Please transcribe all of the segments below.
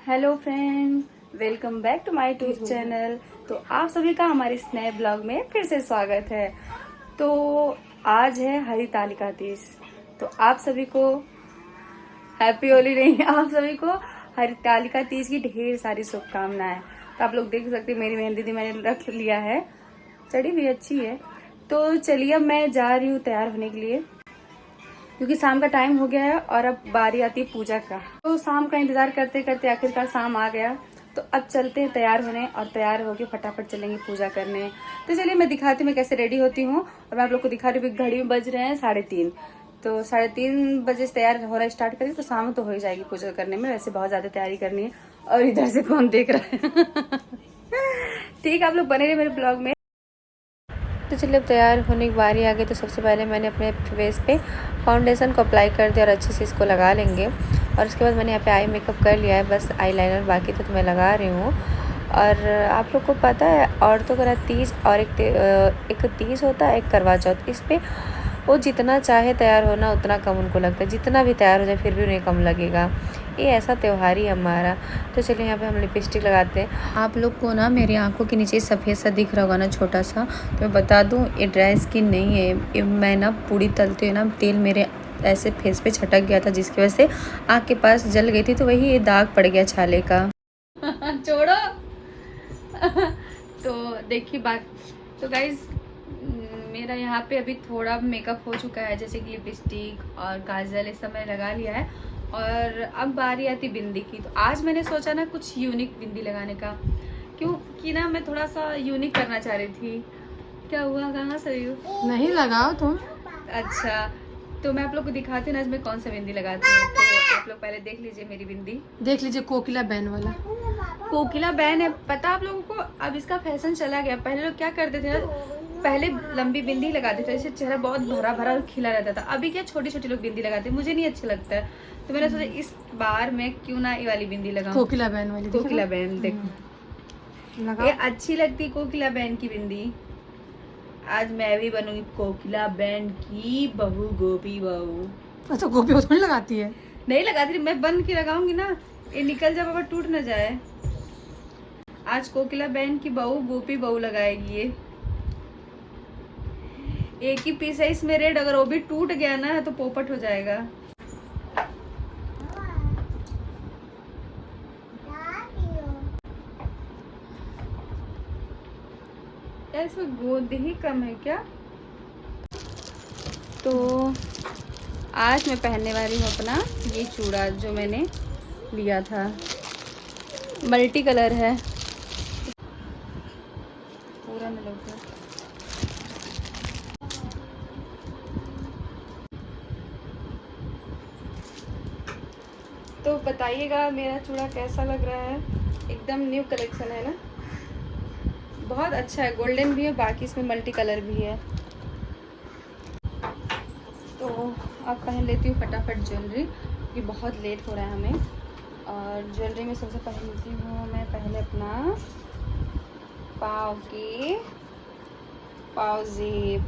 Hello friend, welcome back to my YouTube channel. तो आप सभी का हमारे इस नए ब्लॉग में फिर से स्वागत है। तो आज है हरितालिका तीज। तो आप सभी को हैप्पी होली नहीं, आप सभी को हरितालिका तीज की ढेर सारी शुभकामनाएं। तो आप लोग देख सकते हैं मेरी मेहंदी दी मैंने रख लिया है, चढ़ी भी अच्छी है। तो चलिए अब मैं जा रही हूँ तैयार होने के लिए, क्योंकि शाम का टाइम हो गया है और अब बारी आती है पूजा का। तो शाम का इंतजार करते करते आखिरकार शाम आ गया। तो अब चलते हैं तैयार होने और तैयार होके फटाफट चलेंगे पूजा करने। तो चलिए मैं दिखाती हूँ मैं कैसे रेडी होती हूँ। और मैं आप लोग को दिखा रही हूँ घड़ी में बज रहे हैं 3:30। तो 3:30 बजे से तैयार होना स्टार्ट करें तो शाम तो हो ही जाएगी पूजा करने में। वैसे बहुत ज्यादा तैयारी करनी है। और इधर से कौन देख रहा है ठीक है, आप लोग बने रहे मेरे ब्लॉग में। तो चलिए अब तैयार होने की बारी आ गई। तो सबसे पहले मैंने अपने फेस पे फाउंडेशन को अप्लाई कर दिया और अच्छे से इसको लगा लेंगे। और उसके बाद मैंने यहाँ पे आई मेकअप कर लिया है, बस आई लाइनर बाकी तो मैं लगा रही हूँ। और आप लोग को पता है औरतों का तीज और एक तीज होता है, एक करवा चौथ। इस पे वो जितना चाहे तैयार होना उतना कम उनको लगता है, जितना भी तैयार हो जाए फिर भी उन्हें कम लगेगा। ये ऐसा त्यौहार ही हमारा। तो चलिए यहाँ पे हम लिपस्टिक लगाते हैं। आप लोग को ना मेरी आंखों के नीचे सफ़ेद सा दिख रहा होगा ना छोटा सा, तो मैं बता दूँ ये ड्राई स्किन नहीं है। मैं ना पूड़ी तलते हुए ना तेल मेरे ऐसे फेस पे छटक गया था, जिसकी वजह से आँख के पास जल गई थी, तो वही ये दाग पड़ गया छाले का छोड़ो तो देखिए बात। तो गाइज मेरा यहाँ पे अभी थोड़ा मेकअप हो चुका है, जैसे कि लिपस्टिक और काजल ये सब मैंने लगा लिया है। और अब बारी आती बिंदी की। तो आज मैंने सोचा ना कुछ यूनिक बिंदी लगाने का, क्योंकि ना मैं थोड़ा सा यूनिक करना चाह रही थी। क्या हुआ, कहाँ से हो? नहीं लगाओ तुम। अच्छा, तो मैं आप लोग को दिखाती हूँ ना आज मैं कौन सा बिंदी लगाती हूँ। तो आप लोग पहले देख लीजिए मेरी बिंदी। देख लीजिए कोकिला बैन वाला। कोकिला बैन है, पता आप लोगों को। अब इसका फैशन चला गया। पहले लोग क्या करते थे ना, पहले लंबी बिंदी लगाते थे, इससे चेहरा बहुत भरा भरा और खिला रहता था। अभी क्या छोटी छोटी लोग बिंदी लगाते हैं, मुझे नहीं अच्छा लगता है। तो मैंने सोचा इस बार मैं क्यों ना ये वाली बिंदी लगाऊं, कोकिला बैन वाली। कोकिला बैन। देखो ये अच्छी लगती कोकिला बैन की बिंदी। आज मैं भी बनूंगी कोकिला बैन की बहू, गोपी बहू। अच्छा, गोपी वो थोड़ी लगाती है। नहीं लगाती, मैं बन के लगाऊंगी ना, ये निकल जाए बाबा, टूट ना जाए। आज कोकिला बैन की बहू गोपी बहू लगाएगी ये। एक ही पीस है इसमें रेड, अगर वो भी टूट गया ना तो पोपट हो जाएगा। इसमें गोंद ही कम है क्या? तो आज मैं पहनने वाली हूँ अपना ये चूड़ा जो मैंने लिया था, मल्टी कलर है, पूरा न लगे। तो बताइएगा मेरा चूड़ा कैसा लग रहा है। एकदम न्यू कलेक्शन है ना, बहुत अच्छा है। गोल्डन भी है, बाकी इसमें मल्टी कलर भी है। तो अब पहन लेती हूँ फटाफट ज्वेलरी, क्योंकि बहुत लेट हो रहा है हमें। और ज्वेलरी में सबसे पहनती हूँ मैं पहले अपना पाव जेब।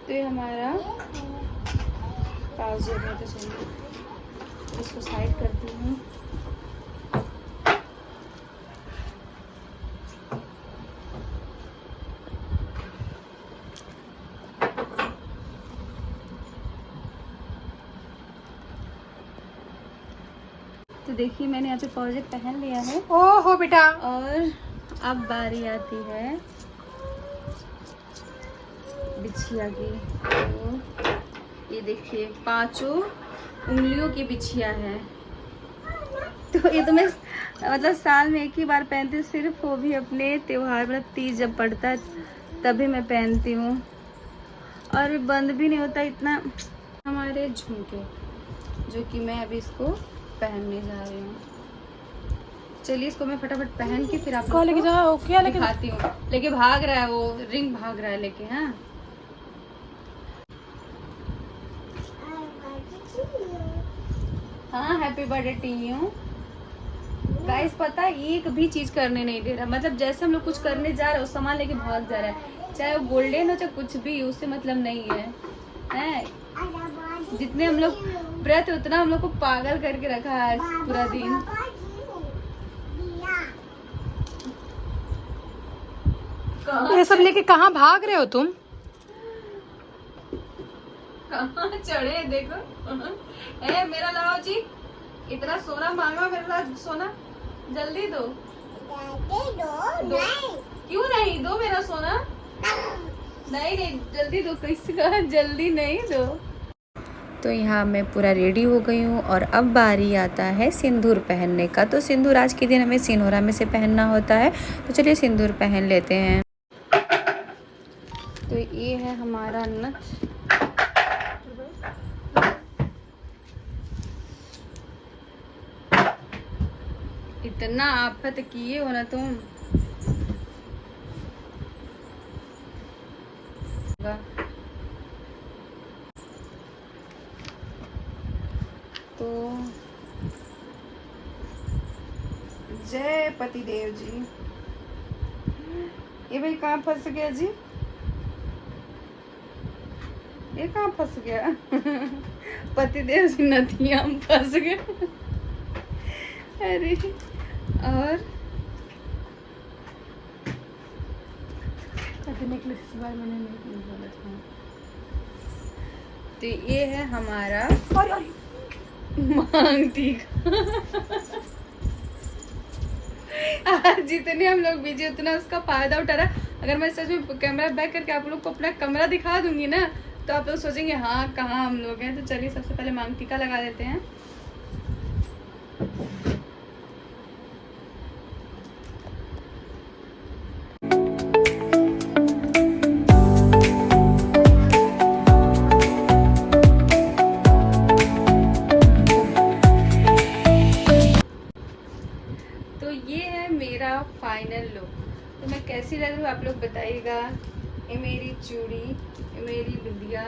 तो ये हमारा पाव जेब है। तो चलिए इसको साइड करती हूँ। तो देखिए मैंने यहाँ पे पाउजेब पहन लिया है। ओहो बेटा। और अब बारी आती है बिछिया की। तो ये देखिए 5 उंगलियों की बिछिया है। तो ये तो मैं मतलब साल में एक ही बार पहनती हूँ, सिर्फ वो भी अपने त्योहार मतलब तीज जब पड़ता है तभी मैं पहनती हूँ। और बंद भी नहीं होता इतना। हमारे झुमके जो कि मैं अभी इसको पहनने जा रही हूँ। चलिए इसको मैं फटाफट पहन के फिर आपको लेके जाओ, क्या लेके दिखाती हूँ। लेके भाग रहा है वो, रिंग भाग रहा है लेके। हाँ happy birthday to you. Guys पता है एक भी चीज करने नहीं दे रहा, मतलब जैसे हम लोग कुछ करने जा रहे हैं उस सामान लेके भाग जा रहा है, चाहे वो गोल्डन हो चाहे कुछ भी, उससे मतलब नहीं है। जितने हम लोग व्रत उतना हम लोग को पागल करके रखा है आज पूरा दिन। ये सब लेके कहाँ भाग रहे हो तुम? कहाँ चढ़े देखो। ए मेरा लाओ जी, इतना सोना मांगा मेरा सोना, जल्दी दो। दो क्यों नहीं, दो मेरा सोना। नहीं नहीं जल्दी दो, किसका जल्दी नहीं दो। तो यहाँ मैं पूरा रेडी हो गई हूँ और अब बारी आता है सिंदूर पहनने का। तो सिंदूर आज के दिन हमें सिंदूरा में से पहनना होता है, तो चलिए सिंदूर पहन लेते हैं। तो ये है हमारा नथ। इतना आफत किए हो ना तुम। तो जय पतिदेव जी। ये भाई कहाँ फंस गया जी, ये कहाँ फंस गया। पतिदेव जी नदियाँ में फंस गए। अरे और नेकलेस इस बार मैंने नहीं बोला था। तो ये है हमारा मांग टीका। आज जितने हम लोग बिजी उतना उसका फायदा उठा रहा। अगर मैं सच में कैमरा बैक करके आप लोग को अपना कमरा दिखा दूंगी ना, तो आप लोग सोचेंगे हाँ कहाँ हम लोग हैं। तो चलिए सबसे पहले मांग टीका लगा देते हैं। मेरा फाइनल लुक। तो मैं कैसी लग रही हूँ आप लोग बताइएगा। ये मेरी चूड़ी, ये मेरी बिंदिया,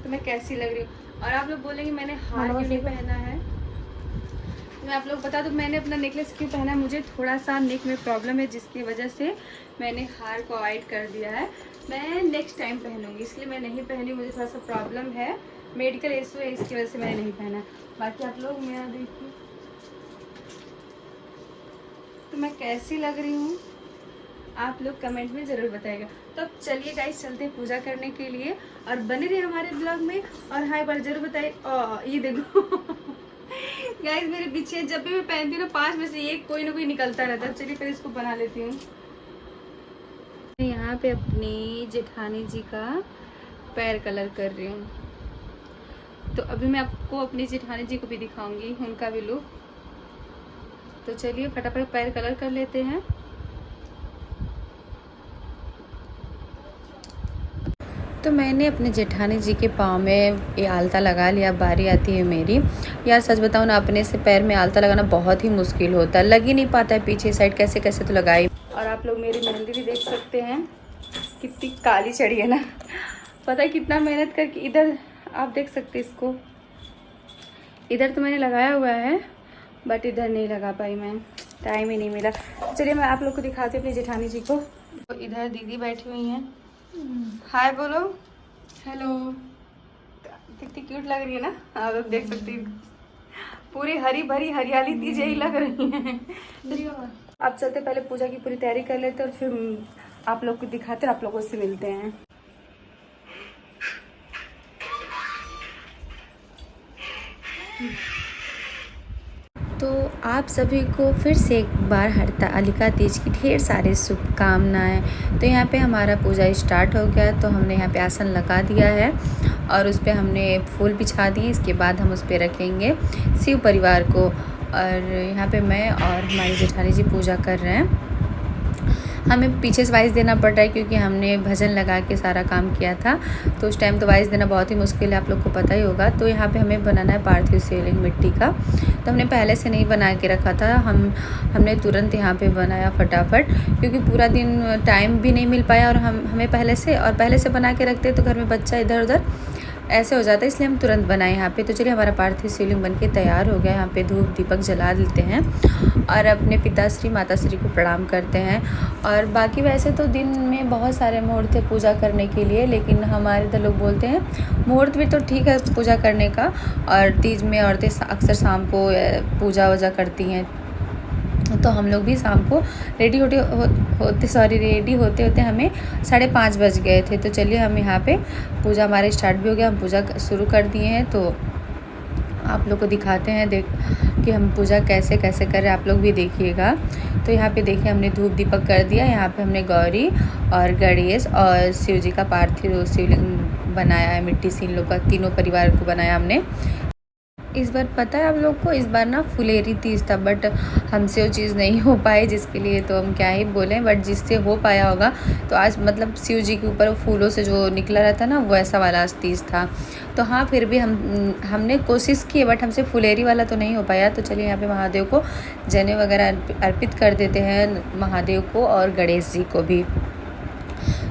तो मैं कैसी लग रही हूँ। और आप लोग बोलेंगे मैंने हार क्यों नहीं पहना है। तो मैं आप लोग बता दूँ मैंने अपना नेकलेस क्यों पहना है। मुझे थोड़ा सा नेक में प्रॉब्लम है, जिसकी वजह से मैंने हार को अवॉइड कर दिया है। मैं नेक्स्ट टाइम पहनूंगी, इसलिए मैं नहीं पहनी। मुझे थोड़ा सा प्रॉब्लम है, मेडिकल इशू है, इसकी वजह से मैंने नहीं पहना। बाकी आप लोग मेरा देखिए तो मैं कैसी लग रही हूँ, आप लोग कमेंट में ज़रूर बताइएगा। तो अब चलिए गाइस चलते हैं पूजा करने के लिए, और बने रहिए हमारे ब्लॉग में। और हाँ एक बार जरूर बताइए। ये देखो गाइस मेरे पीछे जब भी मैं पहनती हूँ ना 5 में से एक कोई ना कोई निकलता रहता है। चलिए फिर इसको बना लेती हूँ। यहाँ पे अपनी जेठानी जी का पैर कलर कर रही हूँ। तो अभी मैं आपको अपनी जेठानी जी को भी दिखाऊंगी, उनका भी लुक। तो चलिए फटाफट पैर कलर कर लेते हैं। तो मैंने अपने जेठानी जी के पाँव में ये आलता लगा लिया। बारी आती है मेरी। यार सच बताऊँ ना, अपने से पैर में आलता लगाना बहुत ही मुश्किल होता है, लग ही नहीं पाता है पीछे साइड, कैसे कैसे तो लगाई। और आप लोग मेरी मेहंदी भी देख सकते हैं, कितनी काली चढ़ी है ना। पता है कितना मेहनत करके। इधर आप देख सकते हैं इसको, इधर तो मैंने लगाया हुआ है बट इधर नहीं लगा पाई मैं, टाइम ही नहीं मिला। चलिए मैं आप लोग को दिखाती हूँ अपनी जेठानी जी को। तो इधर दीदी बैठी हुई हैं, हाय बोलो, हेलो। कितनी क्यूट लग रही है ना, आप लोग देख सकती हैं। पूरी हरी भरी हरियाली तीज यही लग रही है। अब चलते पहले पूजा की पूरी तैयारी कर लेते हैं और फिर आप लोग को दिखाते हैं, आप लोगों से मिलते हैं। तो आप सभी को फिर से एक बार हरतालिका तीज की ढेर सारी शुभकामनाएं। तो यहाँ पे हमारा पूजा स्टार्ट हो गया। तो हमने यहाँ पे आसन लगा दिया है और उस पर हमने फूल बिछा दिए। इसके बाद हम उस पर रखेंगे शिव परिवार को। और यहाँ पे मैं और हमारी जेठानी जी पूजा कर रहे हैं। हमें पीछे से वाइस देना पड़ रहा है क्योंकि हमने भजन लगा के सारा काम किया था, तो उस टाइम तो वाइस देना बहुत ही मुश्किल है, आप लोग को पता ही होगा। तो यहाँ पे हमें बनाना है पार्थिव शिवलिंग मिट्टी का। तो हमने पहले से नहीं बना के रखा था, हमने तुरंत यहाँ पे बनाया फटाफट, क्योंकि पूरा दिन टाइम भी नहीं मिल पाया। और हमें पहले से बना के रखते तो घर में बच्चा इधर उधर ऐसे हो जाता है, इसलिए हम तुरंत बनाए यहाँ पे। तो चलिए हमारा पार्थिव शिवलिंग बन के तैयार हो गया। यहाँ पे धूप दीपक जला देते हैं और अपने पिताश्री माताश्री को प्रणाम करते हैं। और बाकी वैसे तो दिन में बहुत सारे मुहूर्त है पूजा करने के लिए, लेकिन हमारे इधर लोग बोलते हैं मुहूर्त भी तो ठीक है पूजा करने का। और तीज में औरतें अक्सर शाम को पूजा वूजा करती हैं, तो हम लोग भी शाम को रेडी होते होते हमें 5:30 बज गए थे। तो चलिए हम यहाँ पे पूजा हमारे स्टार्ट भी हो गया, हम पूजा शुरू कर दिए हैं। तो आप लोग को दिखाते हैं कि हम पूजा कैसे कैसे कर रहे हैं, आप लोग भी देखिएगा। तो यहाँ पे देखिए हमने धूप दीपक कर दिया। यहाँ पे हमने गौरी और गणेश और शिव जी का पार्थिव शिवलिंग बनाया है मिट्टी से, इन लोग का तीनों परिवार को बनाया हमने। इस बार पता है आप लोग को, इस बार ना फुलेरी तीज था, बट हमसे वो चीज़ नहीं हो पाई, जिसके लिए तो हम क्या ही बोलें। बट जिससे हो पाया होगा, तो आज मतलब शिव जी के ऊपर फूलों से जो निकला रहता ना, वो ऐसा वाला आज तीज था। तो हाँ, फिर भी हमने कोशिश की, बट हमसे फुलेरी वाला तो नहीं हो पाया। तो चलिए यहाँ पे महादेव को जने वगैरह अर्पित कर देते हैं, महादेव को और गणेश जी को भी।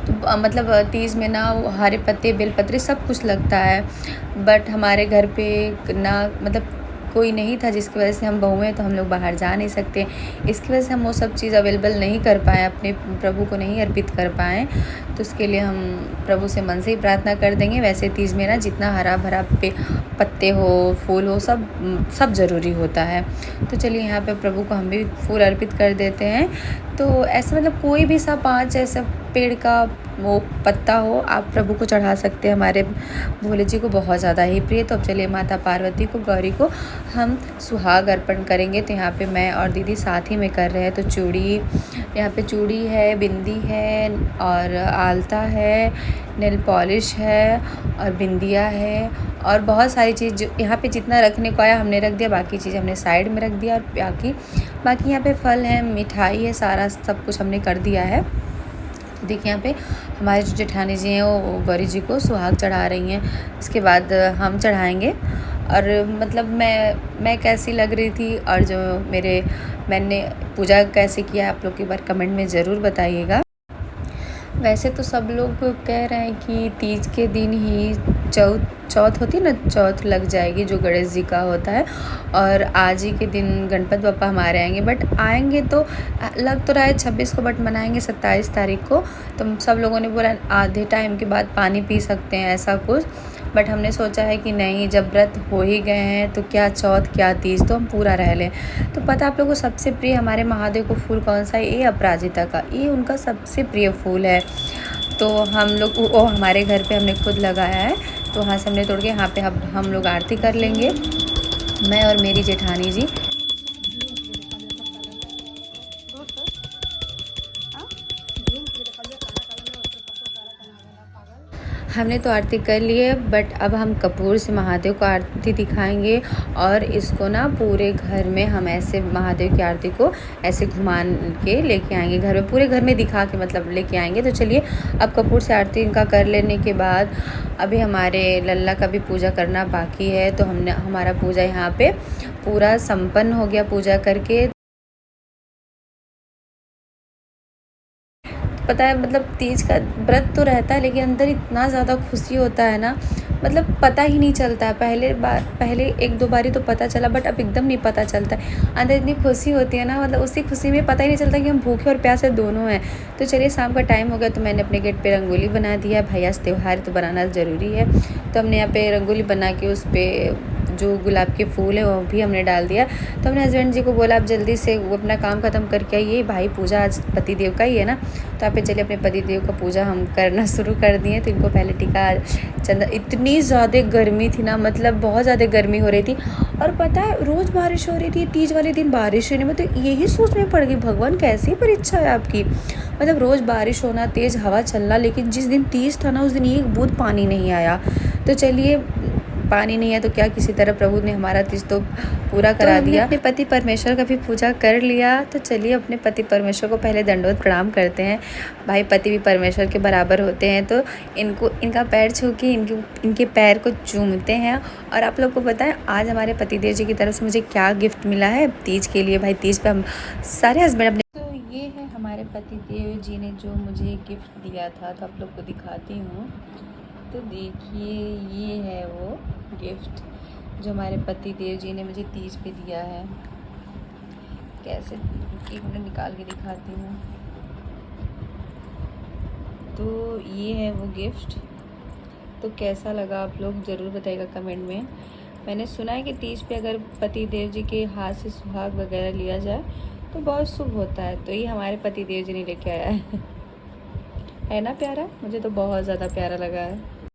तो मतलब तीज में ना हरे पत्ते बेलपत्रे सब कुछ लगता है, बट हमारे घर पे ना मतलब कोई नहीं था, जिसकी वजह से हम बहू हैं तो हम लोग बाहर जा नहीं सकते। इसकी वजह से हम वो सब चीज़ अवेलेबल नहीं कर पाए, अपने प्रभु को नहीं अर्पित कर पाएँ। तो उसके लिए हम प्रभु से मन से ही प्रार्थना कर देंगे। वैसे तीज में ना जितना हरा भरा पत्ते हो, फूल हो, सब ज़रूरी होता है। तो चलिए यहाँ पे प्रभु को हम भी फूल अर्पित कर देते हैं। तो ऐसा मतलब कोई भी सा 5 ऐसा पेड़ का वो पत्ता हो, आप प्रभु को चढ़ा सकते हैं। हमारे भोले जी को बहुत ज़्यादा ही प्रिय। तो अब चलिए माता पार्वती को, गौरी को हम सुहाग अर्पण करेंगे। तो यहाँ पे मैं और दीदी साथ ही में कर रहे हैं। तो चूड़ी, यहाँ पे चूड़ी है, बिंदी है और आलता है, नेल पॉलिश है और बिंदिया है और बहुत सारी चीज़ यहाँ पे जितना रखने को आया हमने रख दिया, बाकी चीज़ हमने साइड में रख दिया। और बाकी यहाँ पे फल है, मिठाई है, सारा सब कुछ हमने कर दिया है। देखिए यहाँ पे हमारे जो जेठानी जी हैं वो गौरी जी को सुहाग चढ़ा रही हैं, इसके बाद हम चढ़ाएंगे। और मतलब मैं कैसी लग रही थी और जो मैंने पूजा कैसे किया, आप लोग एक बार कमेंट में ज़रूर बताइएगा। वैसे तो सब लोग कह रहे हैं कि तीज के दिन ही चौथ होती है ना, चौथ लग जाएगी जो गणेश जी का होता है, और आज ही के दिन गणपति बप्पा हमारे आएंगे। बट आएंगे तो लग तो रहा है 26 को, बट मनाएंगे 27 तारीख को। तो सब लोगों ने बोला आधे टाइम के बाद पानी पी सकते हैं, ऐसा कुछ। बट हमने सोचा है कि नहीं, जब व्रत हो ही गए हैं तो क्या चौथ क्या तीज, तो हम पूरा रह लें। तो पता आप लोगों को सबसे प्रिय हमारे महादेव को फूल कौन सा है? ये अपराजिता का, ये उनका सबसे प्रिय फूल है। तो हम लोग वो हमारे घर पे हमने खुद लगाया है, तो वहाँ से हमने तोड़ के यहाँ पे हम लोग आरती कर लेंगे, मैं और मेरी जेठानी जी। हमने तो आरती कर ली है, बट अब हम कपूर से महादेव को आरती दिखाएंगे और इसको ना पूरे घर में हम ऐसे महादेव की आरती को ऐसे घुमा के लेके आएंगे, घर में पूरे घर में दिखा के मतलब लेके आएंगे। तो चलिए अब कपूर से आरती इनका कर लेने के बाद अभी हमारे लल्ला का भी पूजा करना बाकी है। तो हमारा पूजा यहाँ पे पूरा संपन्न हो गया पूजा करके। पता है मतलब तीज का व्रत तो रहता है, लेकिन अंदर इतना ज़्यादा खुशी होता है ना, मतलब पता ही नहीं चलता है। पहले 1-2 बारी तो पता चला, बट अब एकदम नहीं पता चलता है। अंदर इतनी खुशी होती है ना, मतलब उसी खुशी में पता ही नहीं चलता कि हम भूखे और प्यासे दोनों हैं। तो चलिए शाम का टाइम हो गया, तो मैंने अपने गेट पे रंगोली बना दिया। भैया त्योहार तो बनाना ज़रूरी है, तो हमने यहाँ पे रंगोली बना के उस पर जो गुलाब के फूल है वो भी हमने डाल दिया। तो हमने हस्बैंड जी को बोला आप जल्दी से वो अपना काम ख़त्म करके आइए, भाई पूजा आज पतिदेव का ही है ना। तो आप चलिए अपने पतिदेव का पूजा हम करना शुरू कर दिए। तो इनको पहले टीका चंदा, इतनी ज़्यादा गर्मी थी ना, मतलब बहुत ज़्यादा गर्मी हो रही थी। और पता है रोज़ बारिश हो रही थी, तीज वाले दिन बारिश होने में तो यही सोच में पड़ गई, भगवान कैसी परीक्षा है आपकी। मतलब रोज़ बारिश होना, तेज़ हवा चलना, लेकिन जिस दिन तीज था ना उस दिन एक बूंद पानी नहीं आया। तो चलिए पानी नहीं है तो क्या, किसी तरह प्रभु ने हमारा तीज तो पूरा करा दिया। अपने पति परमेश्वर का भी पूजा कर लिया। तो चलिए अपने पति परमेश्वर को पहले दंडवत प्रणाम करते हैं। भाई पति भी परमेश्वर के बराबर होते हैं, तो इनका पैर छू के इनके पैर को चूमते हैं। और आप लोग को पता है आज हमारे पतिदेव जी की तरफ से मुझे क्या गिफ्ट मिला है तीज के लिए। भाई तीज पे हम सारे हस्बैंड अपने, तो ये है हमारे पतिदेव जी ने जो मुझे गिफ्ट दिया था, तो आप लोग को दिखाती हूँ। तो देखिए ये है वो गिफ्ट जो हमारे पति देव जी ने मुझे तीज पे दिया है। कैसे, एक मिनट निकाल के दिखाती हूँ। तो ये है वो गिफ्ट। तो कैसा लगा आप लोग ज़रूर बताइएगा कमेंट में। मैंने सुना है कि तीज पे अगर पति देव जी के हाथ से सुहाग वगैरह लिया जाए तो बहुत शुभ होता है। तो ये हमारे पति देव जी ने लेके आया है ना प्यारा? मुझे तो बहुत ज़्यादा प्यारा लगा है।